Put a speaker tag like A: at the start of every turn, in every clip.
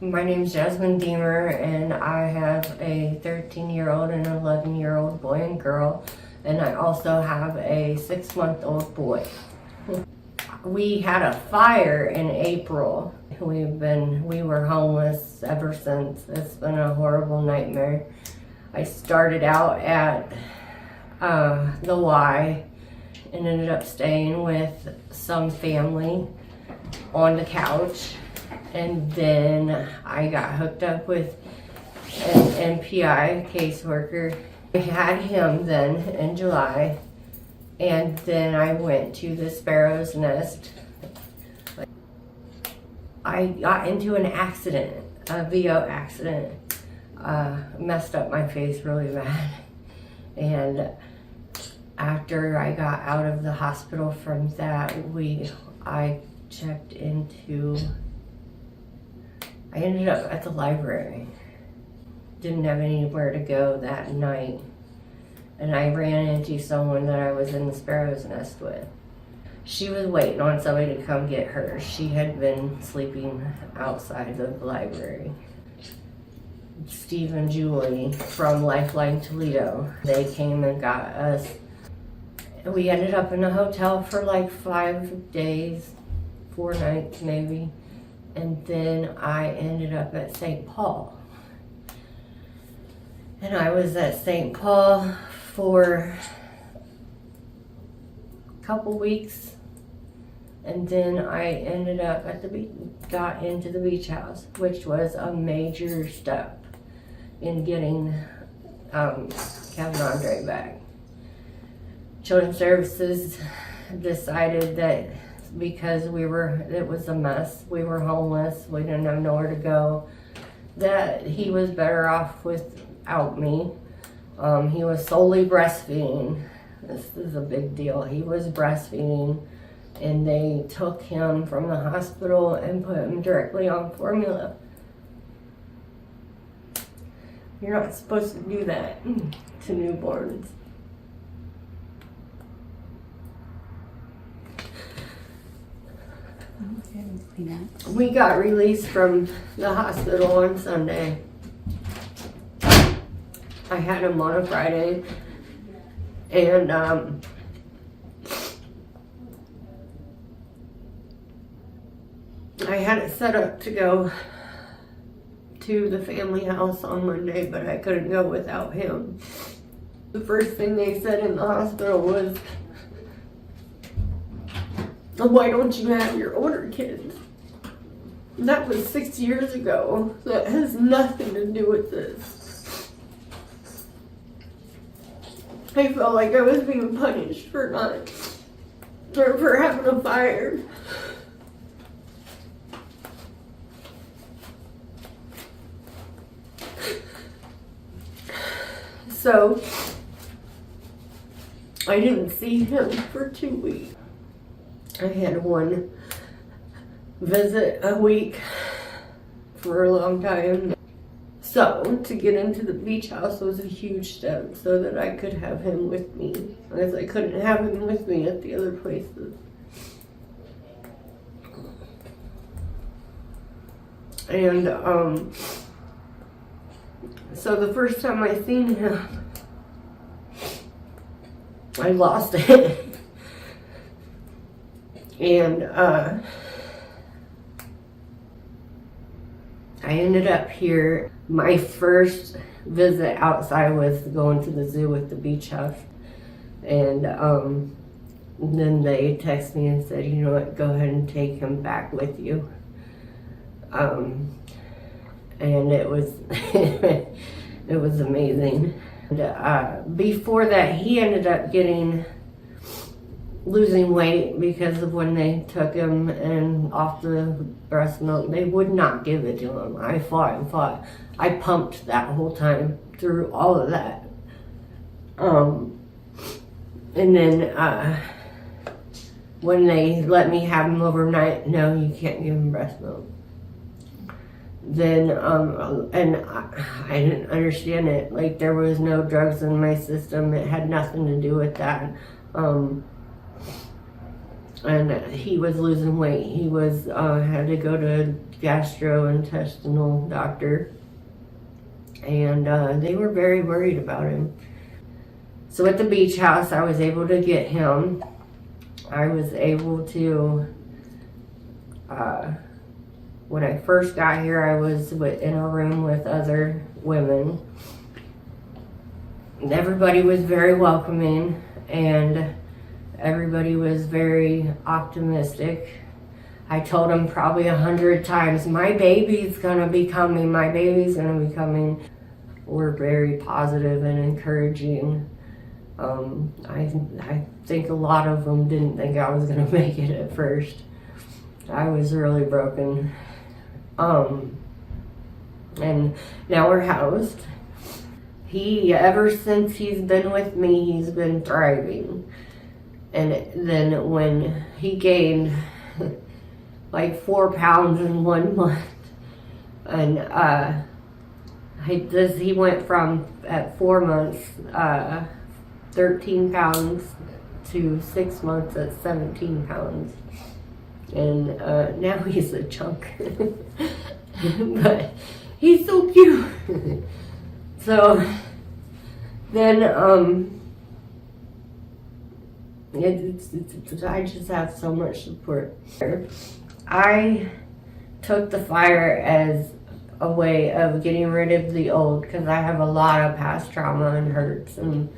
A: My name's Jasmine Deemer, and I have a 13-year-old and an 11-year-old boy and girl, and I also have a 6-month-old boy. We had a fire in April. We were homeless ever since. It's been a horrible nightmare. I started out at the Y and ended up staying with some family on the couch. And then I got hooked up with an NPI caseworker. I had him then in July, and then I went to the Sparrow's Nest. I got into an accident, a VO accident. Messed up my face really bad. And after I got out of the hospital from that, I ended up at the library. Didn't have anywhere to go that night. And I ran into someone that I was in the Sparrow's Nest with. She was waiting on somebody to come get her. She had been sleeping outside the library. Steve and Julie from Lifeline Toledo, they came and got us. We ended up in a hotel for like 5 days, 4 nights maybe. And then I ended up at St. Paul. And I was at St. Paul for a couple weeks. And then I ended up at the beach, got into the beach house, which was a major step in getting Kevin Andre back. Children's Services decided that because it was a mess, we were homeless, we didn't have nowhere to go, that he was better off without me. He was solely breastfeeding. This is a big deal. He was breastfeeding, and they took him from the hospital and put him directly on formula. You're not supposed to do that to newborns. We got released from the hospital on Sunday. I had him on a Friday, and I had it set up to go to the family house on Monday, but I couldn't go without him. The first thing they said in the hospital was, "Why don't you have your older kids?" And that was 6 years ago. That has nothing to do with this. I felt like I was being punished for having a fire. So I didn't see him for 2 weeks. I had one visit a week for a long time. So to get into the beach house was a huge step so that I could have him with me, because I couldn't have him with me at the other places. And so the first time I seen him, I lost it. And I ended up here. My first visit outside was going to the zoo with the beach house. And then they texted me and said, "You know what, go ahead and take him back with you." And it was it was amazing. And, before that, he ended up losing weight because of when they took him and off the breast milk. They would not give it to him. I fought and fought. I pumped that whole time through all of that. And then when they let me have him overnight, no, you can't give him breast milk. Then, and I didn't understand it. Like, there was no drugs in my system. It had nothing to do with that. and he was losing weight. He was had to go to gastrointestinal doctor, and they were very worried about him. So at the beach house, I was able to get him. I was able to, when I first got here, I was in a room with other women. And everybody was very welcoming, and everybody was very optimistic. I told them probably 100 times, my baby's gonna be coming, my baby's gonna be coming. We're very positive and encouraging. I think a lot of them didn't think I was gonna make it at first. I was really broken. And now we're housed. Ever since he's been with me, he's been thriving. And then when he gained like 4 pounds in 1 month, and he went from, at 4 months, 13 pounds to 6 months at 17 pounds. And now he's a chunk. But he's so cute. So then I just have so much support. I took the fire as a way of getting rid of the old, because I have a lot of past trauma and hurts and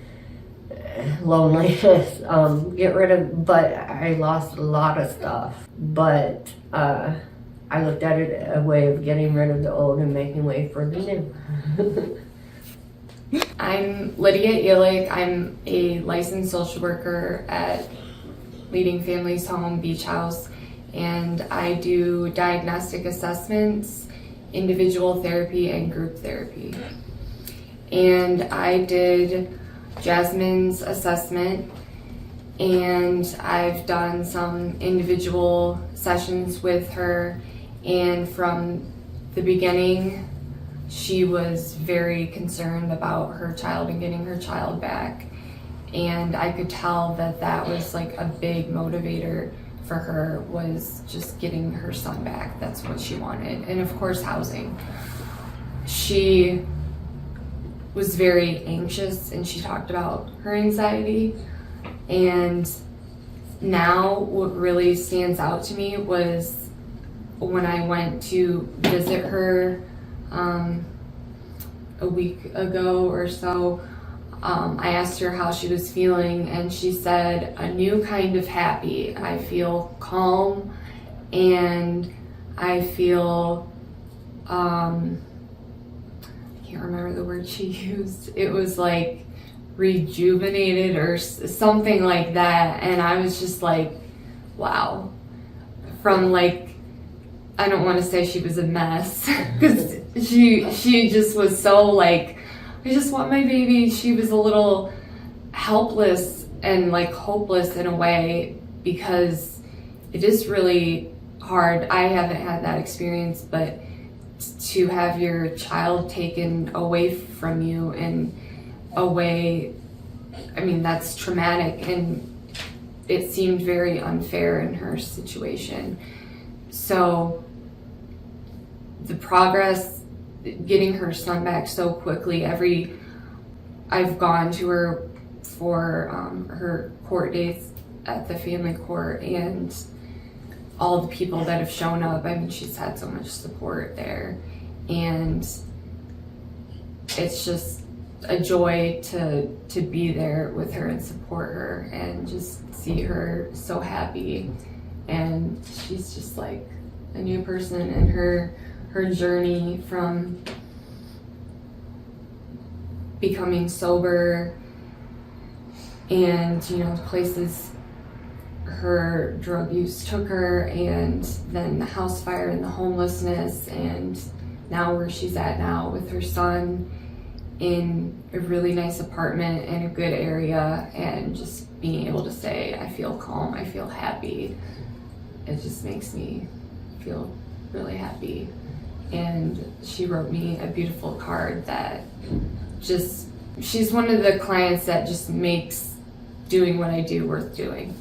A: loneliness. But I lost a lot of stuff. But I looked at it a way of getting rid of the old and making way for the new.
B: I'm Lydia Ehrlich. I'm a licensed social worker at Leading Families Home Beach House, and I do diagnostic assessments, individual therapy, and group therapy. And I did Jasmine's assessment, and I've done some individual sessions with her, and from the beginning she was very concerned about her child and getting her child back, and I could tell that that was like a big motivator for her, was just getting her son back. That's what she wanted. And of course, housing. She was very anxious, and she talked about her anxiety. And now what really stands out to me was when I went to visit her a week ago or so, I asked her how she was feeling, and she said, a new kind of happy. I feel calm, and I feel, I can't remember the word she used. It was like rejuvenated or something like that. And I was just like, wow. From like, I don't want to say she was a mess, because she just was so like, I just want my baby. She was a little helpless and like hopeless in a way, because it is really hard. I haven't had that experience, but to have your child taken away from you and away, I mean, that's traumatic, and it seemed very unfair in her situation. So the progress, getting her son back so quickly, I've gone to her for her court dates at the family court, and all the people that have shown up, I mean, she's had so much support there, and it's just a joy to be there with her and support her and just see her so happy. And she's just like a new person, and her journey from becoming sober and, the places her drug use took her, and then the house fire and the homelessness, and now where she's at now with her son in a really nice apartment in a good area, and just being able to say, I feel calm, I feel happy. It just makes me feel really happy. And she wrote me a beautiful card that she's one of the clients that just makes doing what I do worth doing.